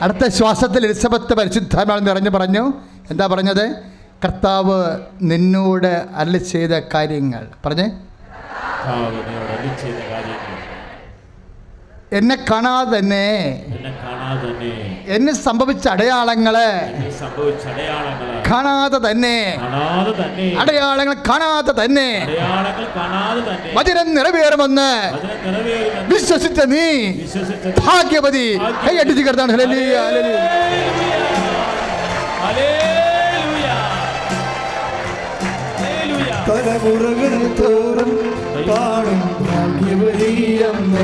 അടുത്ത ശ്വാസത്തിൽ എലിസബത്ത് പരിശുദ്ധാത്മാവിൽ നിറഞ്ഞു പറഞ്ഞു. എന്താ പറഞ്ഞത്? കർത്താവ് നിന്നോട് അരുളി ചെയ്ത കാര്യങ്ങൾ പറഞ്ഞേ. എന്നെ കാണാതെ തന്നെ എന്നെ സംഭവിച്ച അടയാളങ്ങള് കാണാതെ തന്നെ അടയാളങ്ങൾ കാണാതെ തന്നെ വചനം നിറവേറുമെന്ന് വിശ്വസിച്ച നീ ഭാഗ്യവതി. കൈയടിച്ച് കിടത്താണ്. തലമുറകൾ തോറും പാടും ഭാഗ്യവതിയമ്മ,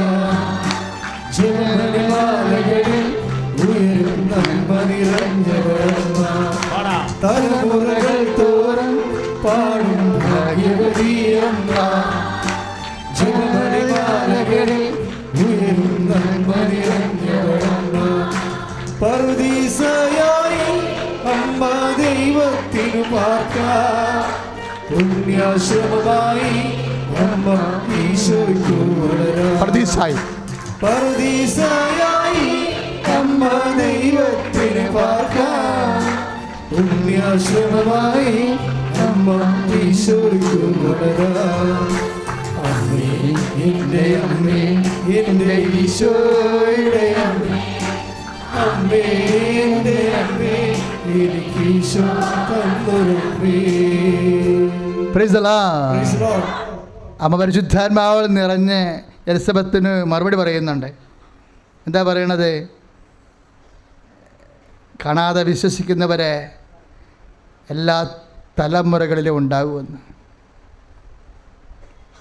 ജനമാലകളിൽ ഉയരും നന്മ നിറഞ്ഞവരമ്മ. തലമുറകൾ തോറും പാടും ഭാഗ്യവതിയമ്മ, ജനമാലകളിൽ ഉയരും നന്മ നിറഞ്ഞവരമ്മ. പറുദീസയായി അമ്മ ദൈവത്തിനു പാർക്കാം, പുണ്യാശ്രമമായി അമ്മ ഈശോയ്ക്കു വളരാം. പറുദീസയായി അമ്മ ദൈവത്തിന് പാർക്കാം, പുണ്യാശ്രമമായി അമ്മ ഈശോയ്ക്കു വളരാം. അമ്മേ എൻ്റെ അമ്മേ എൻ്റെ ഈശോയുടെ അമ്മേ, അമ്മേ എൻ്റെ അമ്മേ എനിക്ക് ഈശോ തന്നൊരമ്മേ. അമ്മ പരിശുദ്ധാത്മാവിൽ നിറഞ്ഞ് എലിസബത്തിന് മറുപടി പറയുന്നുണ്ട്. എന്താ പറയണത്? കാണാതെ വിശ്വസിക്കുന്നവരെ എല്ലാ തലമുറകളിലും ഉണ്ടാകുമെന്ന്.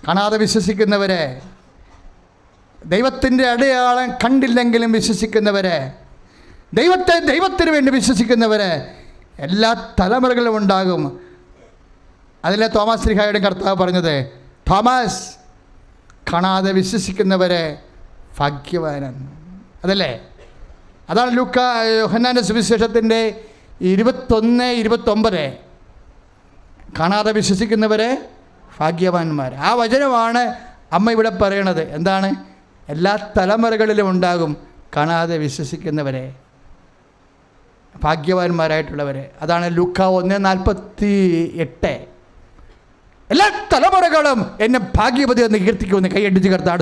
കാണാതെ വിശ്വസിക്കുന്നവരെ, ദൈവത്തിൻ്റെ അടയാളം കണ്ടില്ലെങ്കിലും വിശ്വസിക്കുന്നവരെ, ദൈവത്തിന് വേണ്ടി വിശ്വസിക്കുന്നവരെ എല്ലാ തലമുറകളിലും ഉണ്ടാകും. അതിലെ തോമസ് ശ്ലീഹായുടെ കർത്താവ് പറഞ്ഞത്, തോമസ് കാണാതെ വിശ്വസിക്കുന്നവരെ ഭാഗ്യവാനാണ്. അതല്ലേ? അതാണ് യോഹന്നാന്റെ സുവിശേഷത്തിൻ്റെ 21-29. കാണാതെ വിശ്വസിക്കുന്നവരെ ഭാഗ്യവാന്മാർ. ആ വചനമാണ് അമ്മ ഇവിടെ പറയണത്. എന്താണ്? എല്ലാ തലമുറകളിലും ഉണ്ടാകും കാണാതെ വിശ്വസിക്കുന്നവരെ ഭാഗ്യവാന്മാരായിട്ടുള്ളവരെ. അതാണ് ലൂക്ക 1:48. എല്ലാ തലമുറകളും എന്നെ ഭാഗ്യവതി എന്ന് കീർത്തിക്കുമെന്ന് കൈയടിച്ച് കർത്താവ്.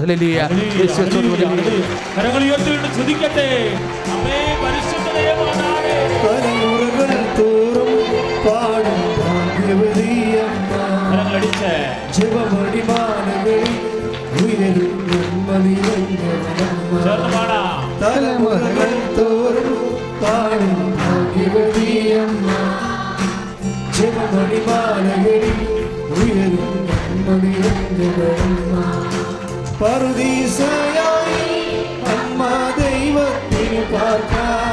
തലമുറകൾ തോറും പാടും ഭാഗ്യവതിയമ്മ, ജപമണിമാലകളിൽ ഉയരും നന്മനിറഞ്ഞവരമ്മ. പറുദീസയായി അമ്മ ദൈവത്തിന് പാർക്കാം,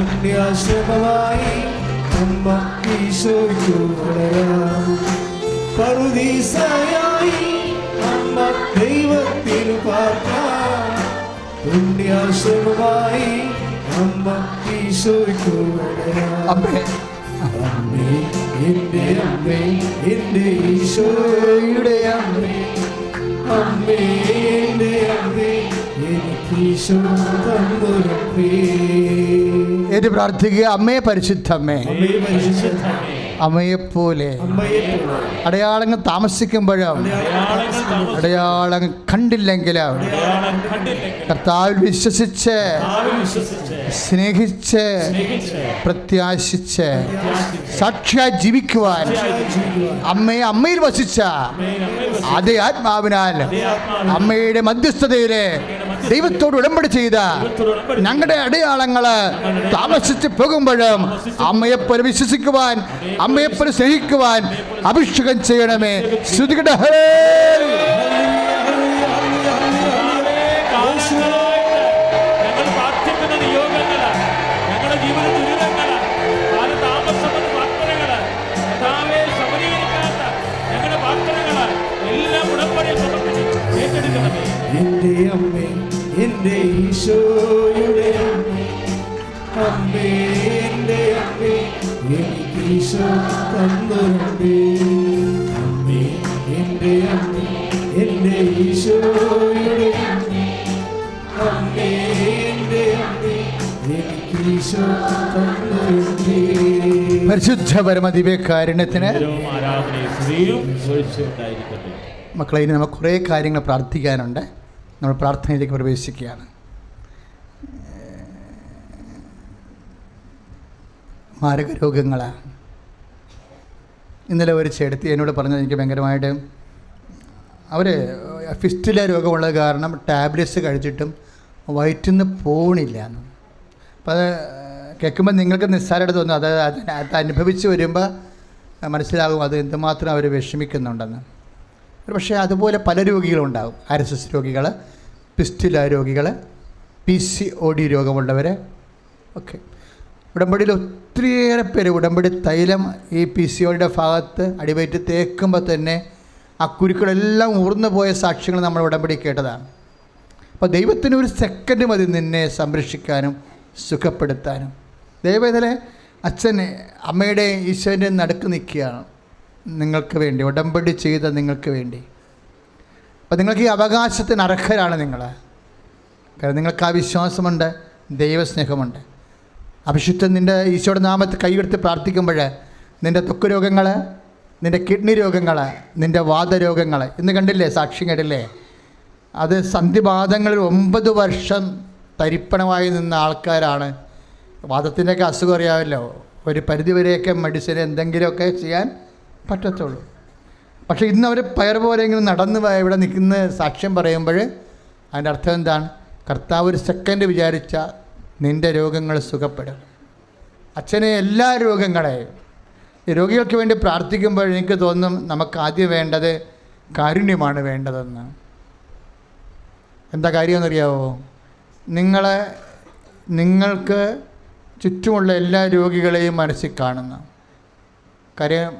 പുണ്യാശ്രമമായി അമ്മ ഈശോയ്ക്കു വളരാം. പറുദീസയായി അമ്മ ദൈവത്തിന് പാർക്കാം, പുണ്യാശ്രമമായി അമ്മ ഈശോയ്ക്കു വളരാം. അമ്മേ എൻ്റെ അമ്മേ എൻ്റെ ഈശോയുടെ അമ്മേ, അമ്മേ എൻ്റെ അമ്മേ എനിക്ക് ഈശോ തന്നൊരമ്മേ. എന്ന് പ്രാർത്ഥിക്കുക. അമ്മേ പരിശുദ്ധമ്മേ, അമ്മയെപ്പോലെ അടയാളങ്ങൾ താമസിക്കുമ്പോഴും അടയാളങ്ങൾ കണ്ടില്ലെങ്കിലും കർത്താവിൽ വിശ്വസിച്ച് സ്നേഹിച്ച് പ്രത്യാശിച്ച് സാക്ഷിയായി ജീവിക്കുവാൻ അമ്മയിൽ വസിച്ച അതേ ആത്മാവിനാൽ അമ്മയുടെ മധ്യസ്ഥതയില് ദൈവത്തോട് ഉടമ്പടി ചെയ്ത ഞങ്ങളുടെ അടയാളങ്ങള് താമസിച്ച് പോകുമ്പോഴും അമ്മയെപ്പോലെ വിശ്വസിക്കുവാൻ, അമ്മയെപ്പോലെ സ്നേഹിക്കുവാൻ അഭിഷേകം ചെയ്യണമേ. ശ്രുതികട എൻ്റെ അമ്മേ എൻ്റെ ഈശോയുടെ അമ്മേ, അമ്മേ എൻ്റെ അമ്മേ എനിക്ക് ഈശോ തന്നൊരമ്മേ. അമ്മേ എൻ്റെ അമ്മേ എൻ്റെ ഈശോയുടെ അമ്മേ, അമ്മേ എൻ്റെ അമ്മേ എനിക്ക് ഈശോ തന്നരുളി. പരിശുദ്ധ പരമദിവ്യകാരുണ്യത്തിന് മക്കളെ, ഇനി നമുക്ക് കുറേ കാര്യങ്ങൾ പ്രാർത്ഥിക്കാനുണ്ട്. നമ്മൾ പ്രാർത്ഥനയിലേക്ക് പ്രവേശിക്കുകയാണ്. മാരക രോഗങ്ങൾ. ഇന്നലെ ഒരു ചേട്ടത്തി എന്നോട് പറഞ്ഞത് എനിക്ക് ഭയങ്കരമായിട്ട്, അവർ ഫിസ്റ്റുല രോഗമുള്ളത് കാരണം ടാബ്ലറ്റ്സ് കഴിച്ചിട്ടും വയറ്റിൽ നിന്ന് പോകണില്ല. അപ്പോൾ അത് കേൾക്കുമ്പോൾ നിങ്ങൾക്ക് നിസ്സാരമായിട്ട് തോന്നും. അത് അനുഭവിച്ച് വരുമ്പോൾ മനസ്സിലാകും അത് എന്തുമാത്രം അവർ വിഷമിക്കുന്നുണ്ടെന്ന്. പക്ഷേ അതുപോലെ പല രോഗികളുണ്ടാകും. ആർഎസ്എസ് രോഗികൾ, ഫിസ്റ്റുല രോഗികൾ, PCOD രോഗമുള്ളവർ ഒക്കെ. ഉടമ്പടിയിൽ ഒത്തിരിയേറെ പേര് ഉടമ്പടി തൈലം ഈ PCODയുടെ ഭാഗത്ത് അടിവയറ്റ് തേക്കുമ്പോൾ തന്നെ ആ കുരുക്കളെല്ലാം ഊർന്നു പോയ സാക്ഷ്യങ്ങൾ നമ്മൾ ഉടമ്പടി കേട്ടതാണ്. അപ്പോൾ ദൈവത്തിന് ഒരു സെക്കൻഡ് മതി നിന്നെ സംരക്ഷിക്കാനും സുഖപ്പെടുത്താനും. ദൈവത്തിലെ അച്ഛൻ അമ്മയുടെ ഈശോൻ്റെ നടുക്ക് നിൽക്കുകയാണ് നിങ്ങൾക്ക് വേണ്ടി, ഉടമ്പടി ചെയ്ത നിങ്ങൾക്ക് വേണ്ടി. അപ്പോൾ നിങ്ങൾക്ക് ഈ അവകാശത്തിന് അർഹരാണ് നിങ്ങൾ. കാരണം നിങ്ങൾക്ക് ആ വിശ്വാസമുണ്ട്, ദൈവസ്നേഹമുണ്ട്. അഭിഷിക്തൻ നിൻ്റെ ഈശോയുടെ നാമത്തിൽ കൈയെടുത്ത് പ്രാർത്ഥിക്കുമ്പോൾ നിൻ്റെ ത്വക്ക് രോഗങ്ങൾ, നിൻ്റെ കിഡ്നി രോഗങ്ങൾ, നിൻ്റെ വാതരോഗങ്ങൾ, ഇന്ന് കണ്ടില്ലേ, സാക്ഷ്യം കേട്ടില്ലേ, അത് സന്ധിവാദങ്ങളിൽ 9 വർഷം തരിപ്പണമായി നിന്ന ആൾക്കാരാണ്. വാദത്തിൻ്റെയൊക്കെ അസുഖം അറിയാമല്ലോ, ഒരു പരിധിവരെയൊക്കെ മെഡിസിൻ എന്തെങ്കിലുമൊക്കെ ചെയ്യാൻ പറ്റത്തുള്ളൂ. പക്ഷേ ഇന്ന് അവർ പയർ പോലെങ്കിലും നടന്ന് ഇവിടെ നിൽക്കുന്ന സാക്ഷ്യം പറയുമ്പോൾ അതിൻ്റെ അർത്ഥം എന്താണ്? കർത്താവ് ഒരു സെക്കൻഡ് വിചാരിച്ചാൽ നിൻ്റെ രോഗങ്ങൾ സുഖപ്പെടും. അച്ഛനെ എല്ലാ രോഗങ്ങളെയും രോഗികൾക്ക് വേണ്ടി പ്രാർത്ഥിക്കുമ്പോൾ എനിക്ക് തോന്നും നമുക്ക് ആദ്യം വേണ്ടത് കാരുണ്യമാണ് വേണ്ടതെന്ന്. എന്താ കാര്യമെന്നറിയാവോ? നിങ്ങൾക്ക് ചുറ്റുമുള്ള എല്ലാ രോഗികളെയും മനസ്സിൽ കാണുന്ന കാര്യം,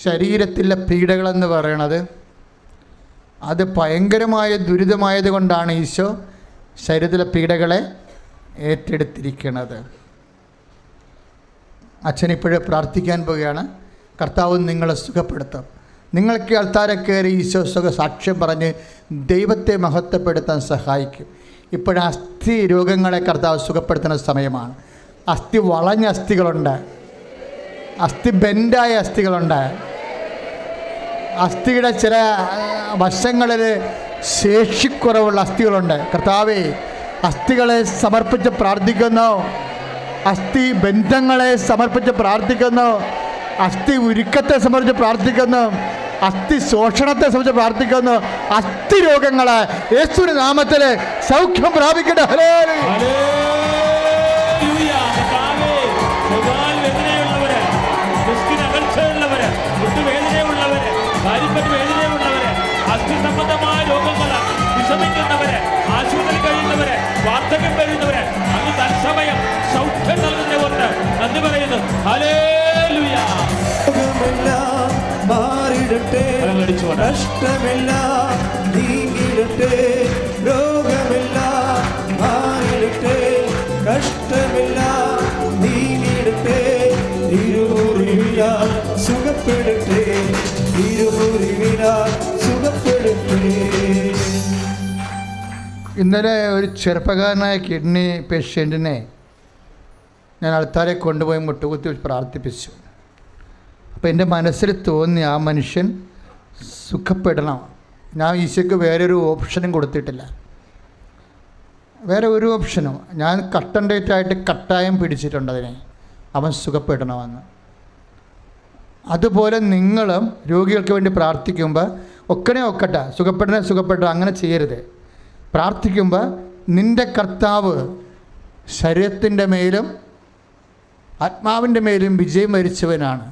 ശരീരത്തിലെ പീഡകളെന്ന് പറയണത് അത് ഭയങ്കരമായ ദുരിതമായത് കൊണ്ടാണ് ഈശോ ശരീരത്തിലെ പീഡകളെ ഏറ്റെടുത്തിരിക്കുന്നത്. അച്ഛനിപ്പോഴും പ്രാർത്ഥിക്കാൻ പോവുകയാണ്. കർത്താവ് നിങ്ങളെ സുഖപ്പെടുത്തും. നിങ്ങൾക്ക് അൾത്താരെ കയറി ഈശോ സാക്ഷ്യം പറഞ്ഞ് ദൈവത്തെ മഹത്വപ്പെടുത്താൻ സഹായിക്കും. ഇപ്പോഴും അസ്ഥി രോഗങ്ങളെ കർത്താവ് സുഖപ്പെടുത്തുന്ന സമയമാണ്. അസ്ഥി വളഞ്ഞ അസ്ഥികളുണ്ട്, അസ്ഥി ബെൻഡായ അസ്ഥികളുണ്ട്, അസ്ഥിയുടെ ചില വശങ്ങളിൽ ശേഷിക്കുറവുള്ള അസ്ഥികളുണ്ട്. കർത്താവേ, അസ്ഥികളെ സമർപ്പിച്ച് പ്രാർത്ഥിക്കുന്നു, അസ്ഥി ബന്ധങ്ങളെ സമർപ്പിച്ച് പ്രാർത്ഥിക്കുന്നു, അസ്ഥി ഉരുക്കത്തെ സംബന്ധിച്ച് പ്രാർത്ഥിക്കുന്നു, അസ്ഥി ശോഷണത്തെ സംബന്ധിച്ച് പ്രാർത്ഥിക്കുന്നു. അസ്ഥി രോഗങ്ങളെ യേശുവിന്റെ നാമത്തിൽ സൗഖ്യം പ്രാപിക്കട്ടെ. അസ്ഥി സംബന്ധമായ രോഗങ്ങൾ വിഷമിക്കുന്നവര്, ആശുപത്രി കഴിയുന്നവര്, വാർദ്ധക്യം വരുന്നവര് അങ്ങ് തത്സമയം സൗഖ്യം നൽകുന്നവർക്ക് നന്ദി പറയുന്നു. ഹല്ലേലൂയ. രോഗമെല്ലാം മാറിടട്ടെ, നഷ്ടമെല്ലാം നീങ്ങിടട്ടെ. രോഗമെല്ലാം മാറിടട്ടെ, കഷ്ടമെല്ലാം നീങ്ങിടട്ടെ. തിരുമുറിവിനാൽ സുഖപ്പെടട്ടെ, തിരുമുറിവിനാൽ സുഖപ്പെടട്ടെ. ഇന്നലെ ഒരു ചെറുപ്പക്കാരനായ കിഡ്നി പേഷ്യൻറ്റിനെ ഞാൻ ആൾക്കാരെ കൊണ്ടുപോയി മുട്ടുകുത്തി പ്രാർത്ഥിപ്പിച്ചു. അപ്പോൾ എൻ്റെ മനസ്സിൽ തോന്നി ആ മനുഷ്യൻ സുഖപ്പെടണം. ഞാൻ ഈശോയ്ക്ക് വേറൊരു ഓപ്ഷനും കൊടുത്തിട്ടില്ല, വേറെ ഒരു ഓപ്ഷനും. ഞാൻ കട്ടൻ ഡേറ്റായിട്ട് കട്ടായം പിടിച്ചിട്ടുണ്ട് അതിനെ, അവൻ സുഖപ്പെടണമെന്ന്. അതുപോലെ നിങ്ങളും രോഗികൾക്ക് വേണ്ടി പ്രാർത്ഥിക്കുമ്പോൾ ഒക്കട്ടെ, സുഖപ്പെടണേ അങ്ങനെ ചെയ്യരുത്. പ്രാർത്ഥിക്കുമ്പോൾ നിൻ്റെ കർത്താവ് ശരീരത്തിൻ്റെ മേലും ആത്മാവിൻ്റെ മേലും വിജയം വരിച്ചവനാണ്.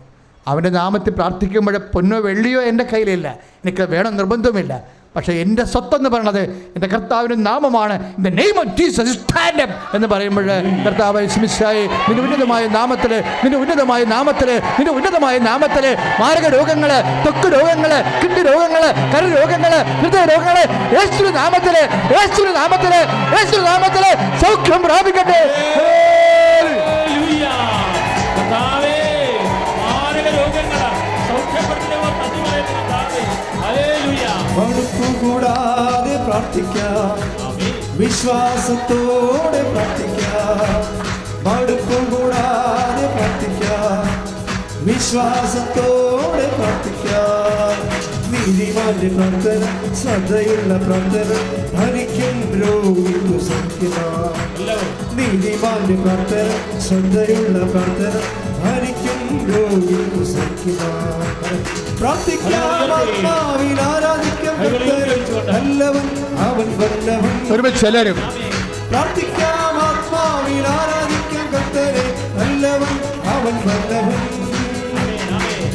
അവൻ്റെ നാമത്തിൽ പ്രാർത്ഥിക്കുമ്പോൾ പൊന്നോ വെള്ളിയോ എൻ്റെ കയ്യിലില്ല, എനിക്ക് വേണം നിർബന്ധമില്ല. പക്ഷേ എൻ്റെ സ്വത്തെന്ന് പറയണത് എൻ്റെ കർത്താവിൻ്റെ നാമമാണ്. In the name of Jesus stand up എന്ന് പറയുമ്പോൾ കർത്താവ് യേശുമിശിഹായെ നിന്റെ ഉന്നതമായ നാമത്തിൽ മാരക രോഗങ്ങൾ, ത്വക്ക് രോഗങ്ങൾ, കിഡ്നി രോഗങ്ങൾ, കരൾ രോഗങ്ങൾ, ഹൃദയ രോഗങ്ങൾ യേശുവിന്റെ നാമത്തിൽ സൗഖ്യം പ്രാപിക്കട്ടെ. മടുപ്പുകൂടാതെ പ്രാർത്ഥിക്കാം, വിശ്വാസത്തോടെ പ്രാർത്ഥിക്കാം, മടുപ്പും കൂടാതെ പ്രാർത്ഥിക്കാം, വിശ്വാസത്തോടെ പ്രാർത്ഥിക്കാം. നീതിമാന്റെ പ്രാർത്ഥന, ശ്രദ്ധയുള്ള പ്രാർത്ഥന, ഭരിക്കും രോഗിക്കു സൗഖ്യമാം. നീതിമാന്റെ പ്രാർത്ഥന, ശ്രദ്ധയുള്ള പ്രാർത്ഥന, ഭരിക്കും രോഗിക്കു സൗഖ്യമാം. പ്രാർത്ഥിക്കാം, ആത്മാവിൽ ആരാധിക്കാം, നല്ലവൻ അവൻ വല്ലവൻ. ഒരുമിച്ച് എല്ലാവരും പ്രാർത്ഥിക്കാം, ആത്മാവിൽ ആരാധിക്കാം കർത്തരെ, നല്ലവൻ അവൻ വല്ലവൻ.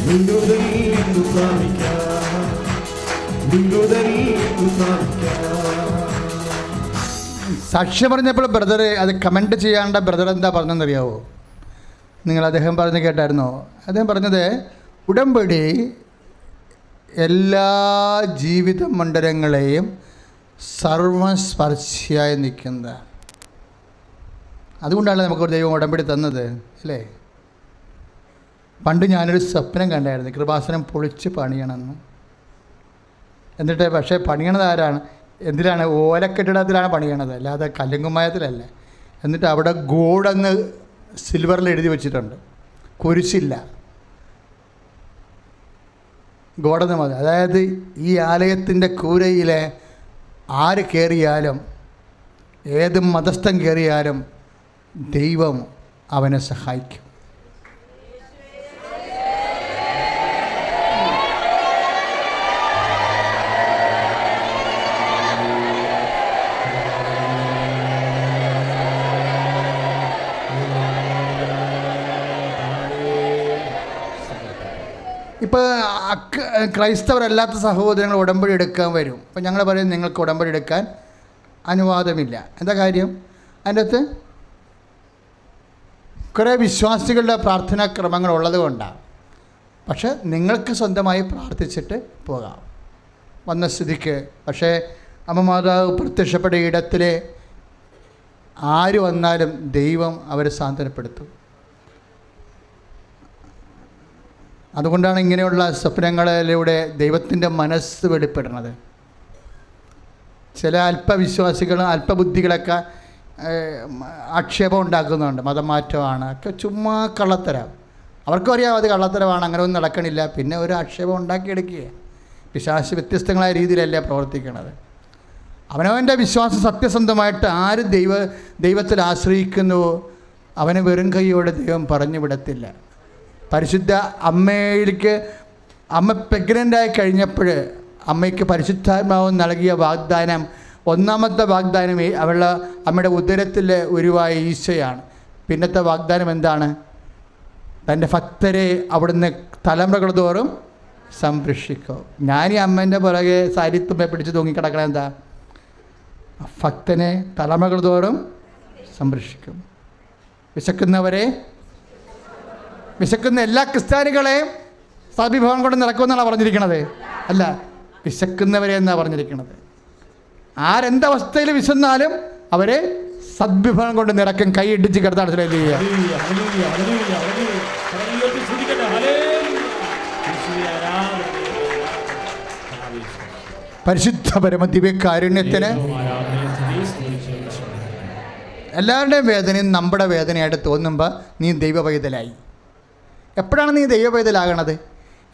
വിടുതൽ ഇന്നു പ്രാപിക്കാം, വിടുതൽ ഇന്നു പ്രാപിക്കാം. സാക്ഷ്യം പറഞ്ഞപ്പോൾ ബ്രദർ അത് കമൻറ്റ് ചെയ്യാണ്ട ബ്രദർ എന്താ പറഞ്ഞതെന്നറിയാവോ? നിങ്ങൾ അദ്ദേഹം പറഞ്ഞ് കേട്ടായിരുന്നോ? അദ്ദേഹം പറഞ്ഞത് ഉടമ്പടി എല്ലാ ജീവിത മണ്ഡലങ്ങളെയും സർവസ്പർശിയായി നിൽക്കുന്നത്. അതുകൊണ്ടാണ് നമുക്കൊരു ദൈവം ഉടമ്പടി തന്നത്, അല്ലേ? പണ്ട് ഞാനൊരു സ്വപ്നം കണ്ടായിരുന്നു, കൃപാസനം പൊളിച്ച് പണിയണമെന്ന്. എന്നിട്ട് പക്ഷേ പണിയണത് ആരാണ്? എന്തിനാണ്? ഓലക്കെട്ടിടത്തിലാണ് പണിയണത്, അല്ലാതെ കല്ലുങ്കുമായത്തിലല്ല. എന്നിട്ട് അവിടെ ഗോഡങ്ങ് സിൽവറിൽ എഴുതി വെച്ചിട്ടുണ്ട്, കുരിശില്ല, ഗോഡെന്ന് മതി. അതായത് ഈ ആലയത്തിൻ്റെ കൂരയിലെ ആര് കയറിയാലും, ഏത് മതസ്ഥൻ കയറിയാലും ദൈവം അവനെ സഹായിക്കും. ഇപ്പോൾ ക്രൈസ്തവരല്ലാത്ത സഹോദരങ്ങൾ ഉടമ്പടി എടുക്കാൻ വരും. അപ്പോൾ ഞങ്ങൾ പറയും നിങ്ങൾക്ക് ഉടമ്പടി എടുക്കാൻ അനുവാദമില്ല. എന്താ കാര്യം? അതിൻ്റെ അകത്ത് കുറേ വിശ്വാസികളുടെ പ്രാർത്ഥനാക്രമങ്ങൾ ഉള്ളത് കൊണ്ടാണ്. പക്ഷേ നിങ്ങൾക്ക് സ്വന്തമായി പ്രാർത്ഥിച്ചിട്ട് പോകാം വന്ന സ്ഥിതിക്ക്. പക്ഷേ അമ്മ മാതാവ് പ്രത്യക്ഷപ്പെട്ട ഇടത്തിൽ ആര് വന്നാലും ദൈവം അവരെ സാന്ത്വനപ്പെടുത്തും. അതുകൊണ്ടാണ് ഇങ്ങനെയുള്ള സ്വപ്നങ്ങളിലൂടെ ദൈവത്തിൻ്റെ മനസ്സ് വെളിപ്പെടുന്നത്. ചില അല്പവിശ്വാസികളും അല്പബുദ്ധികളൊക്കെ ആക്ഷേപം ഉണ്ടാക്കുന്നുണ്ട്, മതം മാറ്റമാണ് ഒക്കെ ചുമ്മാ കള്ളത്തരം. അവർക്കും അറിയാം അത് കള്ളത്തരമാണ്, അങ്ങനെ ഒന്നും നടക്കണില്ല. പിന്നെ ഒരു ആക്ഷേപം ഉണ്ടാക്കിയെടുക്കുക. പിശാച് വ്യത്യസ്തങ്ങളായ രീതിയിലല്ല പ്രവർത്തിക്കുന്നത്. അവനവൻ്റെ വിശ്വാസം സത്യസന്ധമായിട്ട് ആര് ദൈവത്തിൽ ആശ്രയിക്കുന്നുവോ അവന് വെറും കൈയോടെ ദൈവം പറഞ്ഞു വിടത്തില്ല. പരിശുദ്ധ അമ്മയിലേക്ക് അമ്മ പ്രഗ്നൻ്റായി കഴിഞ്ഞപ്പോൾ അമ്മയ്ക്ക് പരിശുദ്ധാത്മാവ് നൽകിയ വാഗ്ദാനം, ഒന്നാമത്തെ വാഗ്ദാനം അവളുടെ അമ്മയുടെ ഉദരത്തിൽ ഉരുവായ ഈശോയാണ്. പിന്നത്തെ വാഗ്ദാനം എന്താണ്? തൻ്റെ ഭക്തരെ അവിടുന്ന് തലമുറകൾ തോറും സംരക്ഷിക്കും. ഞാനീ അമ്മേൻ്റെ പുറകെ സാരിത്തുമ്പെ പിടിച്ച് തൂങ്ങിക്കിടക്കണ എന്താ? ഭക്തനെ തലമുറകൾ തോറും സംരക്ഷിക്കും. വിശക്കുന്ന എല്ലാ ക്രിസ്ത്യാനികളെയും സദ്വിഭവം കൊണ്ട് നിറക്കുമെന്നാണ് പറഞ്ഞിരിക്കുന്നത്. അല്ല, വിശക്കുന്നവരെ എന്നാണ് പറഞ്ഞിരിക്കുന്നത്. ആരെന്തവസ്ഥയിൽ വിശന്നാലും അവരെ സദ്വിഭവം കൊണ്ട് നിറക്കും. കൈ ഇടിച്ച് കിടത്താണ് ചെയ്യുക. പരിശുദ്ധ പരമ ദിവ്യകാരുണ്യത്തിന് എല്ലാവരുടെയും വേദനയും നമ്മുടെ വേദനയായിട്ട് തോന്നുമ്പോൾ നീ ദൈവ പൈതലായി. എപ്പോഴാണ് നീ ദൈവ പൈതലാകണത്?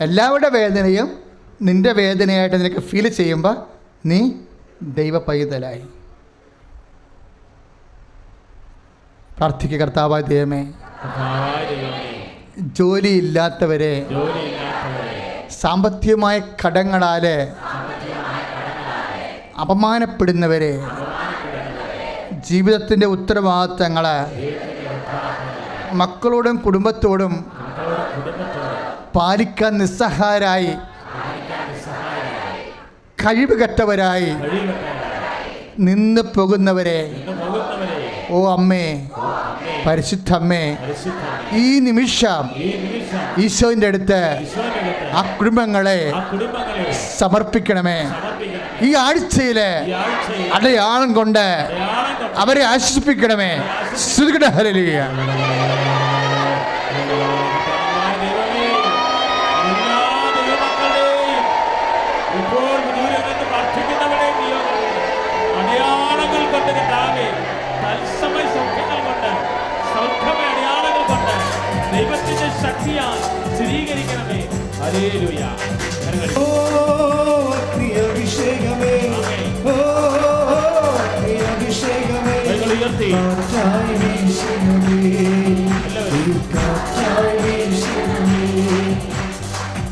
എല്ലാവരുടെ വേദനയും നിൻ്റെ വേദനയായിട്ട് നിനക്ക് ഫീൽ ചെയ്യുമ്പോൾ നീ ദൈവ പൈതലായി. പ്രാർത്ഥിക്കുക. കർത്താവായ ദൈവമേ, ജോലിയില്ലാത്തവരെ, സാമ്പത്തികമായ കടങ്ങളാൽ അപമാനപ്പെടുന്നവരെ, ജീവിതത്തിൻ്റെ ഉത്തരവാദിത്തങ്ങൾ മക്കളോടും കുടുംബത്തോടും പാലിക്കാൻ നിസ്സഹായരായി, കഴിവുകെട്ടവരായി നിന്ന് പോകുന്നവരെ, ഓ അമ്മേ, പരിശുദ്ധ അമ്മേ, ഈ നിമിഷം ഈശോൻ്റെ അടുത്ത് ആ കുടുംബങ്ങളെ സമർപ്പിക്കണമേ. ഈ ആഴ്ചയിൽ അടയാളം കൊണ്ട് അവരെ ആശ്വസിപ്പിക്കണമേ. ശ്രുതികട ഹല്ലേലൂയ. അടയാളങ്ങൾ കൊണ്ട് ദൈവത്തിന്റെ ശക്തിയാൽ സ്ഥിരീകരിക്കണമേ. ഹല്ലേലൂയ. കരങ്ങൾ ഓ അഗ്നി അഭിഷേകമേ, ഓ അഗ്നി അഭിഷേകമേ, കൈകൾ ഉയർത്തി കാറ്റായി വീശണമേ, ഈ കാറ്റായി വീശണമേ.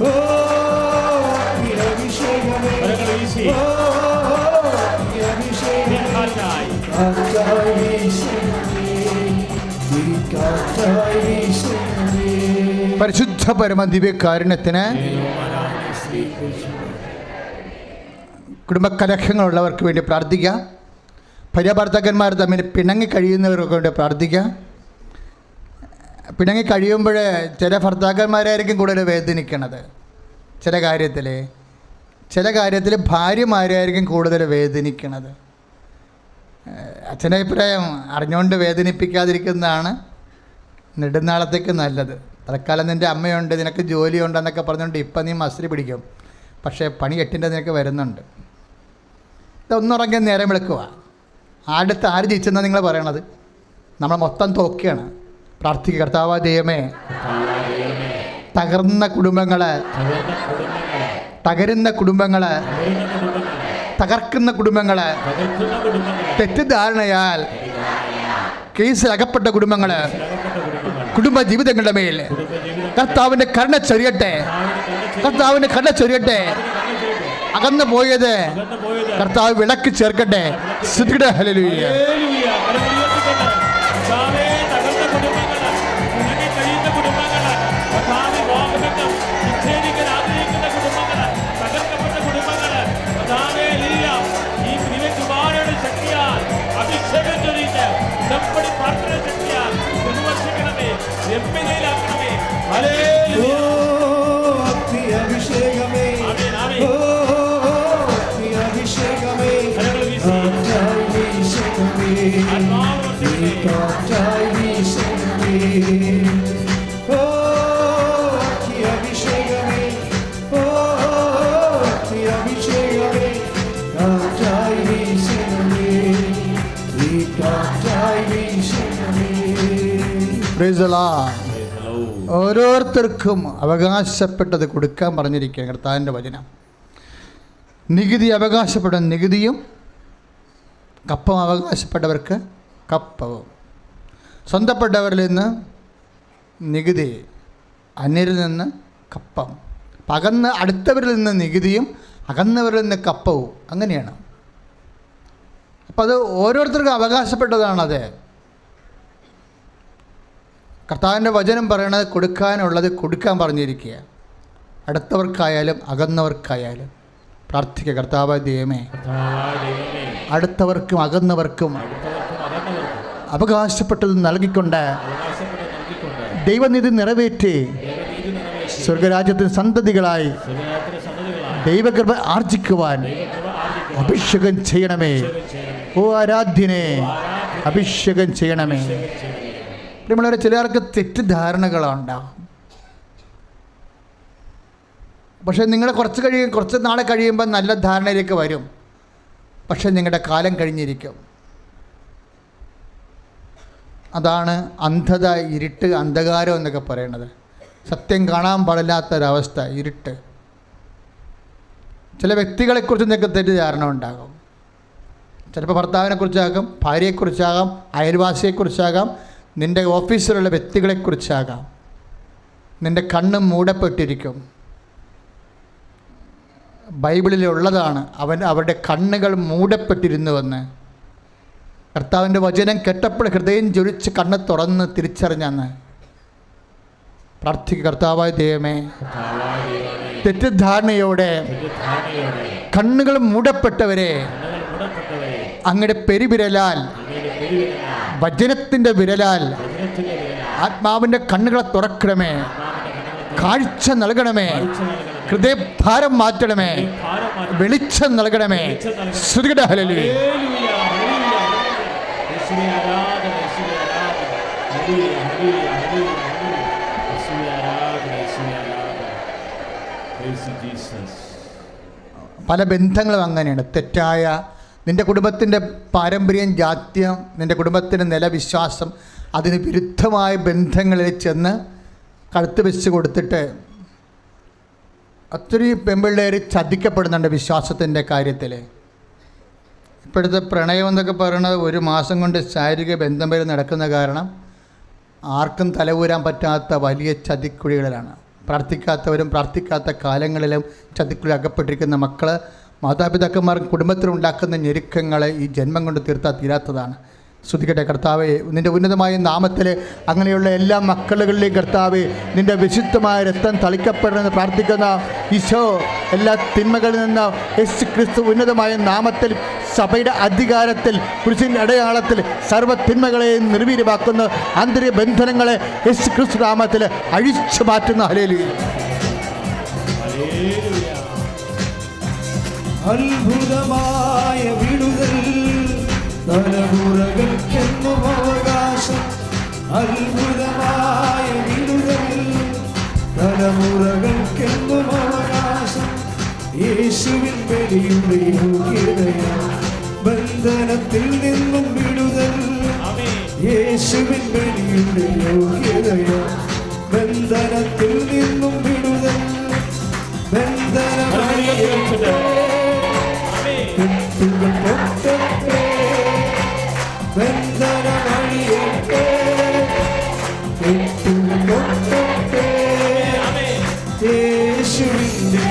ഓ അഗ്നി അഭിഷേകമേ, കരങ്ങൾ വീശി ഓ അഗ്നി അഭിഷേകമേ, കാറ്റായി കാറ്റായി വീശണമേ, ഈ കാറ്റായി വീശണമേ. പരിശുദ്ധ പരമ ദിവ്യകാരുണ്യത്തിന് കുടുംബകലഹങ്ങളുള്ളവർക്ക് വേണ്ടി പ്രാർത്ഥിക്കാം. ഭാര്യാഭർത്താക്കന്മാർ തമ്മിൽ പിണങ്ങി കഴിയുന്നവർക്ക് വേണ്ടി പ്രാർത്ഥിക്കാം. പിണങ്ങി കഴിയുമ്പോൾ ചില ഭർത്താക്കന്മാരായിരിക്കും കൂടുതൽ വേദനിക്കണത്. ചില കാര്യത്തിൽ ഭാര്യമാരായിരിക്കും കൂടുതൽ വേദനിക്കണത്. അച്ഛൻ്റെ അഭിപ്രായം അറിഞ്ഞുകൊണ്ട് വേദനിപ്പിക്കാതിരിക്കുന്നതാണ് നെടുനാളത്തേക്ക് നല്ലത്. തൽക്കാലം നിൻ്റെ അമ്മയുണ്ട്, നിനക്ക് ജോലിയുണ്ടെന്നൊക്കെ പറഞ്ഞുകൊണ്ട് ഇപ്പം നീ മസ്രി പിടിക്കും, പക്ഷേ പണി 8 നിനക്ക് വരുന്നുണ്ട്. ഇതൊന്നുറങ്ങി നേരം വിളിക്കുക. അടുത്ത് ആര് ജയിച്ചെന്നാണ് നിങ്ങൾ പറയണത്? നമ്മൾ മൊത്തം തോക്കിയാണ്. പ്രാർത്ഥിക്കുക. കർത്താവായ ദൈവമേ, തകർന്ന കുടുംബങ്ങളെ, തകരുന്ന കുടുംബങ്ങളെ, തകർക്കുന്ന കുടുംബങ്ങളെ, തെറ്റിദ്ധാരണയാൽ കേസിൽ അകപ്പെട്ട കുടുംബങ്ങള്, കുടുംബ ജീവിതങ്ങളുടെ മേൽ കർത്താവിൻ്റെ കരുണ ചൊരിയട്ടെ, കർത്താവിൻ്റെ കരുണ ചൊരിയട്ടെ. അകന്നു പോയത് കർത്താവ് വിളക്ക് ചേർക്കട്ടെ. സ്തുതിക്കട്ടെ. ഹല്ലേലൂയ. അഭിഷേകമേ, ഓ അഗ്നി അഭിഷേകമേ, കാറ്റായി വീശണമേ, ഈ കാറ്റായി വീശണമേ. ഓ അഗ്നി അഭിഷേകമേ, ഓ അഗ്നി അഭിഷേകമേ, കാറ്റായി വീശണമേ, ഈ കാറ്റായി വീശണമേ. Praise the Lord. ഓരോരുത്തർക്കും അവകാശപ്പെട്ടത് കൊടുക്കാൻ പറഞ്ഞിരിക്കുകയാണ് കർത്താവിൻ്റെ വചനം. നികുതി അവകാശപ്പെടുന്ന നികുതിയും, കപ്പം അവകാശപ്പെട്ടവർക്ക് കപ്പവും. സ്വന്തപ്പെട്ടവരിൽ നിന്ന് നികുതി, അന്യരിൽ നിന്ന് കപ്പം. അകന്ന് അടുത്തവരിൽ നിന്ന് നികുതിയും അകന്നവരിൽ നിന്ന് കപ്പവും. അങ്ങനെയാണ്. അപ്പം അത് ഓരോരുത്തർക്കും അവകാശപ്പെട്ടതാണത്. കർത്താവിൻ്റെ വചനം പറയണത് കൊടുക്കാനുള്ളത് കൊടുക്കാൻ പറഞ്ഞിരിക്കുക. അടുത്തവർക്കായാലും അകന്നവർക്കായാലും പ്രാർത്ഥിക്കുക. കർത്താവായ ദൈവമേ, അടുത്തവർക്കും അകന്നവർക്കും അവകാശപ്പെട്ടത് നൽകിക്കൊണ്ട് ദൈവനീതി നിറവേറ്റി സ്വർഗരാജ്യത്തിന് സന്തതികളായി ദൈവകൃപ ആർജിക്കുവാൻ അഭിഷേകം ചെയ്യണമേ. ഓ ആരാധ്യനെ, അഭിഷേകം ചെയ്യണമേ. പ്രിയമുള്ളവരെ, ചിലർക്ക് തെറ്റിദ്ധാരണകളുണ്ടാകും. പക്ഷേ നിങ്ങൾ കുറച്ച് നാളെ കഴിയുമ്പോൾ നല്ല ധാരണയിലേക്ക് വരും. പക്ഷേ നിങ്ങളുടെ കാലം കഴിഞ്ഞിരിക്കും. അതാണ് അന്ധത, ഇരുട്ട്, അന്ധകാരം എന്നൊക്കെ പറയുന്നത്. സത്യം കാണാൻ പാടില്ലാത്തൊരവസ്ഥ, ഇരുട്ട്. ചില വ്യക്തികളെക്കുറിച്ച് നിങ്ങൾക്ക് തെറ്റിദ്ധാരണ ഉണ്ടാകും. ചിലപ്പോൾ ഭർത്താവിനെക്കുറിച്ചാകാം, ഭാര്യയെക്കുറിച്ചാകാം, അയൽവാസിയെക്കുറിച്ചാകാം, നിൻ്റെ ഓഫീസിലുള്ള വ്യക്തികളെക്കുറിച്ചാകാം. നിൻ്റെ കണ്ണ് മൂടപ്പെട്ടിരിക്കും. ബൈബിളിലുള്ളതാണ്, അവരുടെ കണ്ണുകൾ മൂടപ്പെട്ടിരുന്നുവെന്ന്. കർത്താവിൻ്റെ വചനം കേട്ടപ്പോൾ ഹൃദയം ജ്വലിച്ച് കണ്ണ് തുറന്ന് തിരിച്ചറിഞ്ഞെന്ന്. പ്രാർത്ഥിക്കുക. കർത്താവായ ദൈവമേ, തെറ്റിദ്ധാരണയോടെ കണ്ണുകൾ മൂടപ്പെട്ടവരെ അങ്ങയുടെ പെരുവിരലാൽ, വചനത്തിൻ്റെ വിരലാൽ ആത്മാവിൻ്റെ കണ്ണുകളെ തുറക്കണമേ. കാഴ്ച നൽകണമേ. ഹൃദയഭാരം മാറ്റണമേ. വെളിച്ചം നൽകണമേ. സ്തുതിക്കട്ടെ. ഹല്ലേലൂയ. പല ബന്ധങ്ങളും അങ്ങനെയാണ്. തെറ്റായ നിൻ്റെ കുടുംബത്തിൻ്റെ പാരമ്പര്യം, ജാത്യം, നിൻ്റെ കുടുംബത്തിൻ്റെ നിലവിശ്വാസം, അതിന് വിരുദ്ധമായ ബന്ധങ്ങളിൽ ചെന്ന് കഴുത്ത് വെച്ച് കൊടുത്തിട്ട് ഒത്തിരി പെൺപിള്ളേർ ചതിക്കപ്പെടുന്നുണ്ട് വിശ്വാസത്തിൻ്റെ കാര്യത്തിൽ. ഇപ്പോഴത്തെ പ്രണയം എന്നൊക്കെ പറയുന്നത് 1 മാസം കൊണ്ട് ശാരീരിക ബന്ധം വരെ നടക്കുന്ന കാരണം ആർക്കും തലകൂരാൻ പറ്റാത്ത വലിയ ചതിക്കുഴികളിലാണ്. പ്രാർത്ഥിക്കാത്തവരും പ്രാർത്ഥിക്കാത്ത കാലങ്ങളിലും ചതിക്കുഴി അകപ്പെട്ടിരിക്കുന്ന മക്കൾ, മാതാപിതാക്കന്മാർക്കും കുടുംബത്തിലുണ്ടാക്കുന്ന ഞെരുക്കങ്ങൾ ഈ ജന്മം കൊണ്ട് തീർത്താൽ തീരാത്തതാണ്. സ്തുതിക്കട്ടെ കർത്താവേ, നിൻ്റെ ഉന്നതമായ നാമത്തിൽ അങ്ങനെയുള്ള എല്ലാ മക്കളുകളിലെയും കർത്താവേ, നിൻ്റെ വിശുദ്ധമായ രക്തം തളിക്കപ്പെടണമെന്ന് പ്രാർത്ഥിക്കുന്ന ഈശോ, എല്ലാ തിന്മകളിൽ നിന്ന് യേശു ക്രിസ്തു ഉന്നതമായ നാമത്തിൽ സഭയുടെ അധികാരത്തിൽ കുരിശിൻ്റെ അടയാളത്തിൽ സർവ്വ തിന്മകളെയും നിർവീര്യമാക്കുന്ന ആന്തരിക ബന്ധനങ്ങളെ യേശു ക്രിസ്തു നാമത്തിൽ അഴിച്ചു മാറ്റുന്ന ഹല്ലേലൂയ. അത്ഭുതമായ വിടുതൽ തലമുറകൾക്കെന്നും അവകാശം. അത്ഭുതമായ വിടുതൽ തലമുറകൾക്കെന്നും അവകാശം. യേശുവിൻ ബലിയുടെ യോഗ്യതയാൽ ബന്ധനത്തിൽ നിന്നും വിടുതൽ. യേശുവിൻ ബലിയുടെ യോഗ്യതയാൽ ബന്ധനത്തിൽ നിന്നും വിടുതൽ. യേശുവിന്റെ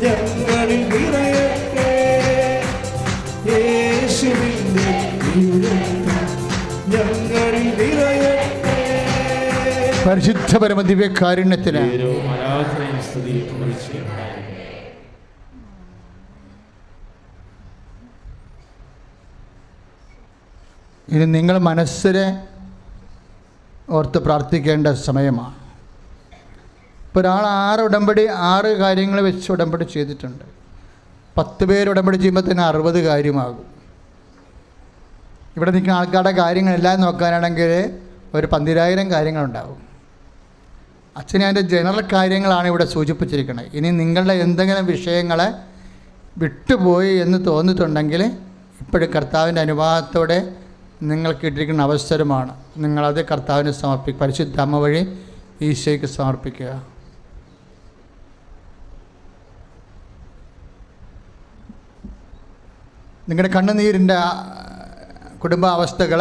ഞങ്ങളിൽ നിറയട്ടെ. യേശുവിന്റെ ഞങ്ങളിൽ നിറയട്ടെ. പരിശുദ്ധ പരമ ദിവ്യകാരുണ്യത്തിന് ഇനി നിങ്ങൾ മനസ്സിനെ ഓർത്ത് പ്രാർത്ഥിക്കേണ്ട സമയമാണ്. ഇപ്പോൾ ഒരാൾ 6 കാര്യങ്ങൾ വെച്ച് ഉടമ്പടി ചെയ്തിട്ടുണ്ട്. 10 പേര് ഉടമ്പടി ചെയ്യുമ്പോൾ തന്നെ 60 കാര്യമാകും. ഇവിടെ നിൽക്കുന്ന ആൾക്കാരുടെ കാര്യങ്ങളെല്ലാം നോക്കാനാണെങ്കിൽ ഒരു 12,000 കാര്യങ്ങളുണ്ടാകും. അച്ഛനെ അതിൻ്റെ ജനറൽ കാര്യങ്ങളാണ് ഇവിടെ സൂചിപ്പിച്ചിരിക്കുന്നത്. ഇനി നിങ്ങളുടെ എന്തെങ്കിലും വിഷയങ്ങളെ വിട്ടുപോയി എന്ന് തോന്നിയിട്ടുണ്ടെങ്കിൽ ഇപ്പോഴും കർത്താവിൻ്റെ അനുവാദത്തോടെ നിങ്ങൾക്ക് ഇട്ടിരിക്കുന്ന അവസരമാണ്. നിങ്ങളത് കർത്താവിന് സമർപ്പിക്കുക. പരിശുദ്ധ അമ്മ വഴി ഈശോയ്ക്ക് സമർപ്പിക്കുക. നിങ്ങളുടെ കണ്ണുനീരിൻ്റെ കുടുംബാവസ്ഥകൾ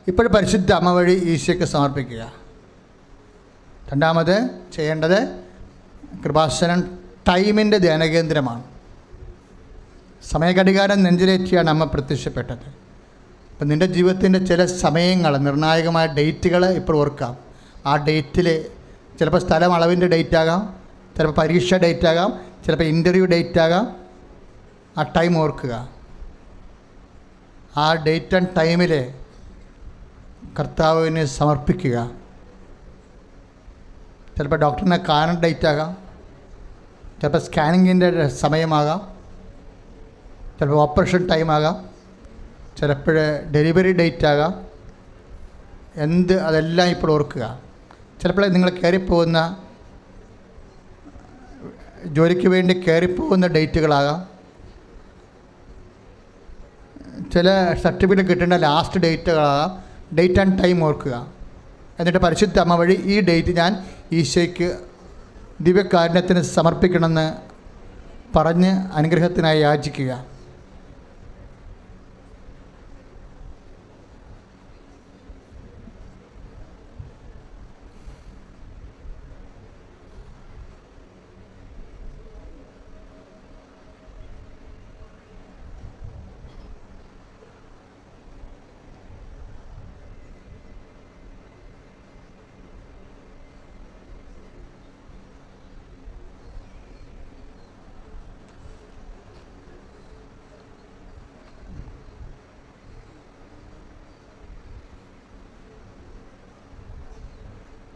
ഇപ്പോഴും പരിശുദ്ധ അമ്മ വഴി ഈശോയ്ക്ക് സമർപ്പിക്കുക. രണ്ടാമത് ചെയ്യേണ്ടത് കൃപാസനം ടൈമിൻ്റെ ധ്യാനകേന്ദ്രമാണ്. സമയഘടികാരം നെഞ്ചിലേറ്റിയാണ് അമ്മ പ്രത്യക്ഷപ്പെട്ടത്. അപ്പം നിൻ്റെ ജീവിതത്തിൻ്റെ ചില സമയങ്ങൾ, നിർണായകമായ ഡേറ്റുകൾ ഇപ്പോൾ ഓർക്കാം. ആ ഡേറ്റിൽ ചിലപ്പോൾ സ്ഥലം അളവിൻ്റെ ഡേറ്റ് ആകാം, ചിലപ്പോൾ പരീക്ഷ ഡേറ്റ് ആകാം, ചിലപ്പോൾ ഇൻ്റർവ്യൂ ഡേറ്റ് ആകാം. ആ ടൈം ഓർക്കുക. ആ ഡേറ്റ് ആൻഡ് ടൈമിൽ കർത്താവിന് സമർപ്പിക്കുക. ചിലപ്പോൾ ഡോക്ടറിനെ കാണാൻ ഡേറ്റ് ആകാം, ചിലപ്പോൾ സ്കാനിങ്ങിൻ്റെ സമയമാകാം, ചിലപ്പോൾ ഓപ്പറേഷൻ ടൈം ആകാം, ചിലപ്പോൾ ഡെലിവറി ഡേറ്റ് ആകാം. അതെല്ലാം ഇപ്പോൾ ഓർക്കുക. ചിലപ്പോൾ നിങ്ങൾ കയറിപ്പോകുന്ന ജോലിക്ക് വേണ്ടി കയറിപ്പോകുന്ന ഡേറ്റുകളാകാം. ചില സർട്ടിഫിക്കറ്റ് കിട്ടേണ്ട ലാസ്റ്റ് ഡേറ്റുകളാകാം. ഡേറ്റ് ആൻഡ് ടൈം ഓർക്കുക. എന്നിട്ട് പരിശുദ്ധ അമ്മ വഴി ഈ ഡേറ്റ് ഞാൻ ഈശോയ്ക്ക് ദിവ്യകാരുണ്യത്തിന് സമർപ്പിക്കണമെന്ന് പറഞ്ഞ് അനുഗ്രഹത്തിനായി യാചിക്കുക.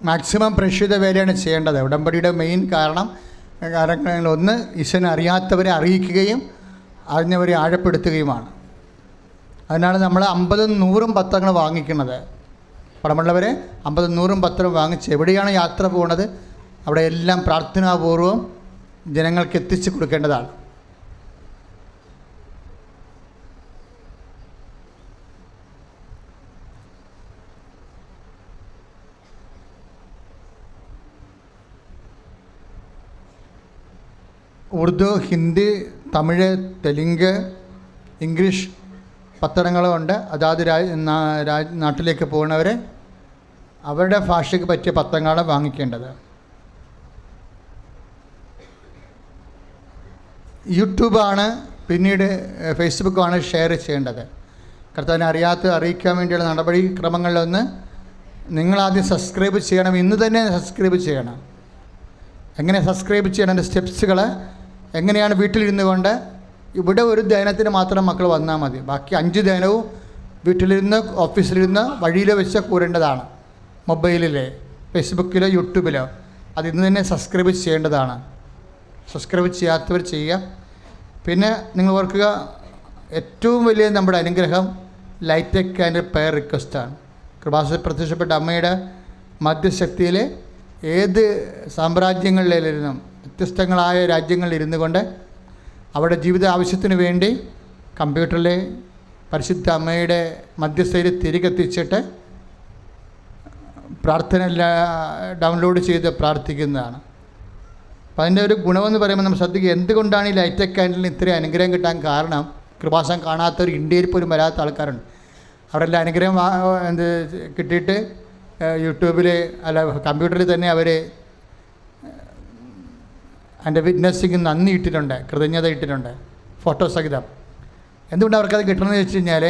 മാക്സിമം പ്രേക്ഷിത വേലയാണ് ചെയ്യേണ്ടത്. ഉടമ്പടിയുടെ മെയിൻ കാരണങ്ങളൊന്ന് ഈശ്വരനെ അറിയാത്തവരെ അറിയിക്കുകയും അറിഞ്ഞവരെ ആഴപ്പെടുത്തുകയുമാണ്. അതിനാണ് നമ്മൾ 50ഉം 100ഉം പത്രങ്ങൾ വാങ്ങിക്കുന്നത്. പണമുള്ളവരെ 50ഉം 100ഉം പത്രം വാങ്ങിച്ച് എവിടെയാണ് യാത്ര പോകുന്നത് അവിടെ എല്ലാം പ്രാർത്ഥനാപൂർവം ജനങ്ങൾക്ക് എത്തിച്ചു കൊടുക്കേണ്ടതാണ്. ഉറുദു, ഹിന്ദി, തമിഴ്, തെലുങ്ക്, ഇംഗ്ലീഷ് പത്രങ്ങളുമുണ്ട്. അതാത് നാട്ടിലേക്ക് പോകുന്നവർ അവരുടെ ഭാഷയ്ക്ക് പറ്റിയ പത്രങ്ങളാണ് വാങ്ങിക്കേണ്ടത്. യൂട്യൂബാണ്, പിന്നീട് ഫേസ്ബുക്കാണ് ഷെയർ ചെയ്യേണ്ടത്. കർത്താവിനെ അറിയിക്കാൻ വേണ്ടിയുള്ള നടപടിക്രമങ്ങളിലൊന്ന് നിങ്ങളാദ്യം സബ്സ്ക്രൈബ് ചെയ്യണം. ഇന്ന് തന്നെ സബ്സ്ക്രൈബ് ചെയ്യണം. എങ്ങനെ സബ്സ്ക്രൈബ് ചെയ്യണം, അതിൻ്റെ സ്റ്റെപ്സുകൾ എങ്ങനെയാണ്? വീട്ടിലിരുന്നു കൊണ്ട് ഇവിടെ ഒരു ധ്യാനത്തിന് മാത്രം മക്കൾ വന്നാൽ മതി. ബാക്കി 5 ധ്യാനവും വീട്ടിലിരുന്ന്, ഓഫീസിലിരുന്ന്, വഴിയിൽ വെച്ച് കൂരേണ്ടതാണ്. മൊബൈലിലോ ഫേസ്ബുക്കിലോ യൂട്യൂബിലോ അത് ഇന്ന് തന്നെ സബ്സ്ക്രൈബ് ചെയ്യേണ്ടതാണ്. സബ്സ്ക്രൈബ് ചെയ്യാത്തവർ ചെയ്യുക. പിന്നെ നിങ്ങൾ ഓർക്കുക, ഏറ്റവും വലിയ നമ്മുടെ അനുഗ്രഹം ലൈറ്റ് ആൻഡ് പ്രയർ റിക്വസ്റ്റാണ്. കൃപാസനത്തിൽ പ്രത്യക്ഷപ്പെട്ട അമ്മയുടെ മധ്യശക്തിയിൽ ഏത് സാമ്രാജ്യങ്ങളിലിരുന്നും വ്യത്യസ്തങ്ങളായ രാജ്യങ്ങളിലിരുന്നു കൊണ്ട് അവിടെ ജീവിത ആവശ്യത്തിന് വേണ്ടി കമ്പ്യൂട്ടറിൽ പരിശുദ്ധ അമ്മയുടെ മധ്യസ്ഥയിൽ തിരികെത്തിച്ചിട്ട് പ്രാർത്ഥന ഡൗൺലോഡ് ചെയ്ത് പ്രാർത്ഥിക്കുന്നതാണ്. അപ്പോൾ അതിൻ്റെ ഒരു ഗുണമെന്ന് പറയുമ്പോൾ നമ്മൾ ശ്രദ്ധിക്കുക, എന്തുകൊണ്ടാണ് ഈ ലൈറ്റ് ക്യാൻഡലിന് ഇത്രയും അനുഗ്രഹം കിട്ടാൻ കാരണം? കൃപാസനം കാണാത്തവർ ഇന്ത്യയിൽ പോലും വരാത്ത ആൾക്കാരുണ്ട്. അവരെല്ലാം അനുഗ്രഹം കിട്ടിയിട്ട് യൂട്യൂബിൽ കമ്പ്യൂട്ടറിൽ തന്നെ അവർ അതിൻ്റെ വിറ്റ്നസ്സിങ് നന്ദി ഇട്ടിട്ടുണ്ട്, കൃതജ്ഞത ഇട്ടിട്ടുണ്ട്, ഫോട്ടോ സഹിതം. എന്തുകൊണ്ട് അവർക്കത് കിട്ടണമെന്ന് വെച്ച് കഴിഞ്ഞാൽ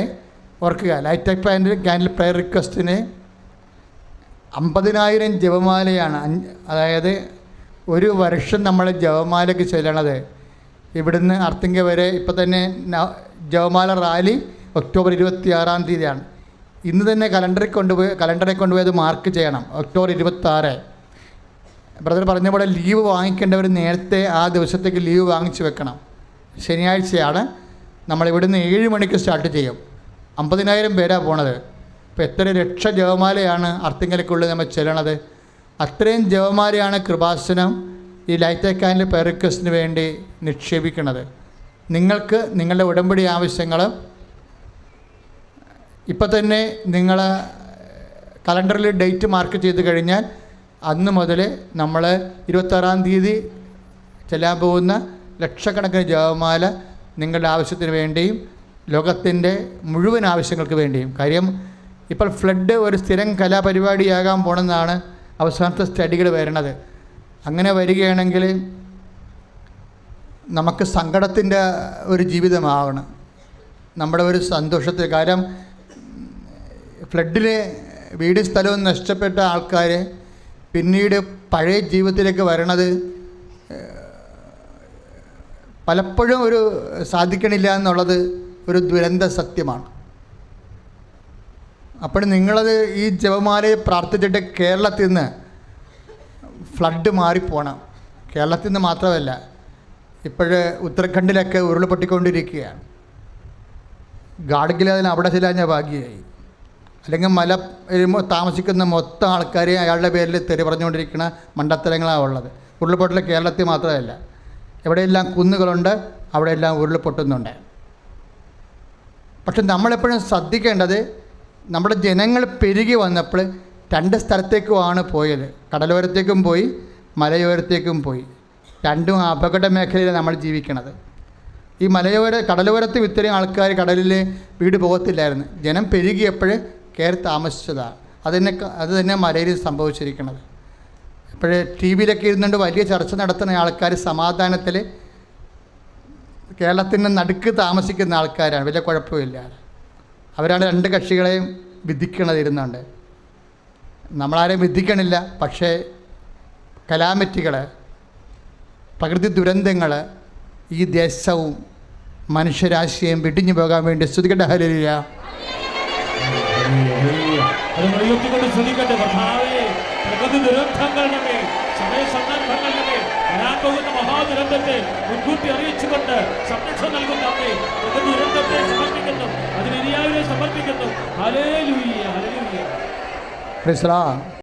ഓർക്കുക, ലൈറ്റ് ക്യാൻഡിൽ പ്രയർ റിക്വസ്റ്റിന് 50,000 ജപമാലയാണ്. അതായത് ഒരു വർഷം നമ്മൾ ജപമാലയ്ക്ക് ചെല്ലണത്. ഇവിടുന്ന് അർത്തിങ്ക വരെ ഇപ്പം തന്നെ ജപമാല റാലി ഒക്ടോബർ 26-ാം തീയതിയാണ്. ഇന്ന് തന്നെ കലണ്ടറെ കൊണ്ടുപോയത് മാർക്ക് ചെയ്യണം. ഒക്ടോബർ 26. ബ്രദർ പറഞ്ഞ പോലെ ലീവ് വാങ്ങിക്കേണ്ടവർ നേരത്തെ ആ ദിവസത്തേക്ക് ലീവ് വാങ്ങിച്ച് വെക്കണം. ശനിയാഴ്ചയാണ്. നമ്മളിവിടുന്ന് 7 മണിക്ക് സ്റ്റാർട്ട് ചെയ്യും. 50,000 പേരാണ് പോണത്. ഇപ്പോൾ എത്ര ലക്ഷ ജപമാലയാണ് അർത്തിങ്കലയ്ക്കുള്ളിൽ നമ്മൾ ചെല്ലണത്. അത്രയും ജപമാലയാണ് കൃപാസനം ഈ ലൈറ്റ് ക്യാൻഡിൽ പ്രയർ റിക്വസ്റ്റിന് വേണ്ടി നിക്ഷേപിക്കുന്നത്. നിങ്ങൾക്ക് നിങ്ങളുടെ ഉടമ്പടി ആവശ്യങ്ങൾ ഇപ്പം തന്നെ നിങ്ങൾ കലണ്ടറിൽ ഡേറ്റ് മാർക്ക് ചെയ്ത് കഴിഞ്ഞാൽ അന്ന് മുതൽ നമ്മൾ 26-ാം തീയതി ചെല്ലാൻ പോകുന്ന ലക്ഷക്കണക്കിന് ജപമാല നിങ്ങളുടെ ആവശ്യത്തിന് വേണ്ടിയും ലോകത്തിൻ്റെ മുഴുവൻ ആവശ്യങ്ങൾക്ക് വേണ്ടിയും. കാര്യം ഇപ്പോൾ ഫ്ലഡ് ഒരു സ്ഥിരം കലാപരിപാടിയാകാൻ പോണെന്നാണ് അവസാനത്തെ സ്റ്റഡികൾ വരണത്. അങ്ങനെ വരികയാണെങ്കിൽ നമുക്ക് സങ്കടത്തിൻ്റെ ഒരു ജീവിതമാകണം, നമ്മുടെ ഒരു സന്തോഷത്തിൽ. കാര്യം ഫ്ലഡിൽ വീടും സ്ഥലവും നഷ്ടപ്പെട്ട ആൾക്കാർ പിന്നീട് പഴയ ജീവിതത്തിലേക്ക് വരണത് പലപ്പോഴും ഒരു സാധിക്കണില്ല എന്നുള്ളത് ഒരു ദുരന്ത സത്യമാണ്. അപ്പോൾ നിങ്ങളത് ഈ ജപമാലയെ പ്രാർത്ഥിച്ചിട്ട് കേരളത്തിൽ നിന്ന് ഫ്ലഡ് മാറിപ്പോണം. കേരളത്തിൽ നിന്ന് മാത്രമല്ല, ഇപ്പോഴ് ഉത്തരാഖണ്ഡിലൊക്കെ ഉരുൾപൊട്ടിക്കൊണ്ടിരിക്കുകയാണ്. ഗാഡ്ഗിൽ അതിന് അവിടെ ചില ഭാഗ്യമായി. അല്ലെങ്കിൽ മല താമസിക്കുന്ന മൊത്തം ആൾക്കാരെ അയാളുടെ പേരിൽ തെറി പറഞ്ഞുകൊണ്ടിരിക്കുന്ന മണ്ടത്തരങ്ങളാണ് ഉള്ളത്. ഉരുൾപൊട്ടൽ കേരളത്തിൽ മാത്രമല്ല, എവിടെയെല്ലാം കുന്നുകളുണ്ട് അവിടെയെല്ലാം ഉരുൾപൊട്ടുന്നുണ്ട്. പക്ഷെ നമ്മളെപ്പോഴും ശ്രദ്ധിക്കേണ്ടത്, നമ്മുടെ ജനങ്ങൾ പെരുകി വന്നപ്പോൾ 2 സ്ഥലത്തേക്കുമാണ് പോയത്. കടലോരത്തേക്കും പോയി, മലയോരത്തേക്കും പോയി. രണ്ടും അപകട മേഖലയിലാണ് നമ്മൾ ജീവിക്കണത്. ഈ കടലോരത്ത് ഇത്രയും ആൾക്കാർ കടലിൽ വീട് പോകത്തില്ലായിരുന്നു. ജനം പെരുകിയപ്പോൾ കയറി താമസിച്ചതാണ്. അത് തന്നെ മലയിൽ സംഭവിച്ചിരിക്കുന്നത്. ഇപ്പോൾ ടി വിയിലൊക്കെ ഇരുന്നുകൊണ്ട് വലിയ ചർച്ച നടത്തുന്ന ആൾക്കാർ സമാധാനത്തിൽ കേരളത്തിൻ്റെ നടുക്ക് താമസിക്കുന്ന ആൾക്കാരാണ്, വലിയ കുഴപ്പമില്ല. അവരാണ് 2 കക്ഷികളെയും വിധിക്കണതിരുന്നുണ്ട്. നമ്മളാരെയും വിധിക്കണില്ല. പക്ഷേ കലാമിറ്റികൾ, പ്രകൃതി ദുരന്തങ്ങൾ ഈ ദേശവും മനുഷ്യരാശിയെയും വെടിഞ്ഞു പോകാൻ വേണ്ടി സ്തുതിക്കട്ടെ. ഹല്ലേലൂയ. പ്രകൃതി ദുരന്തങ്ങളുടെ മേൽ, സമയസന്ദർഭങ്ങളുടെ മേൽ വരാൻ പോകുന്ന മഹാദുരന്തത്തെ മുൻകൂട്ടി അറിയിച്ചുകൊണ്ട് സംരക്ഷണം നൽകുന്ന അമ്മേ, പ്രകൃതി ദുരന്തത്തെ സമർപ്പിക്കുന്നു, അതിന് ഇനിയാവിനെ സമർപ്പിക്കുന്നു. Hallelujah, hallelujah.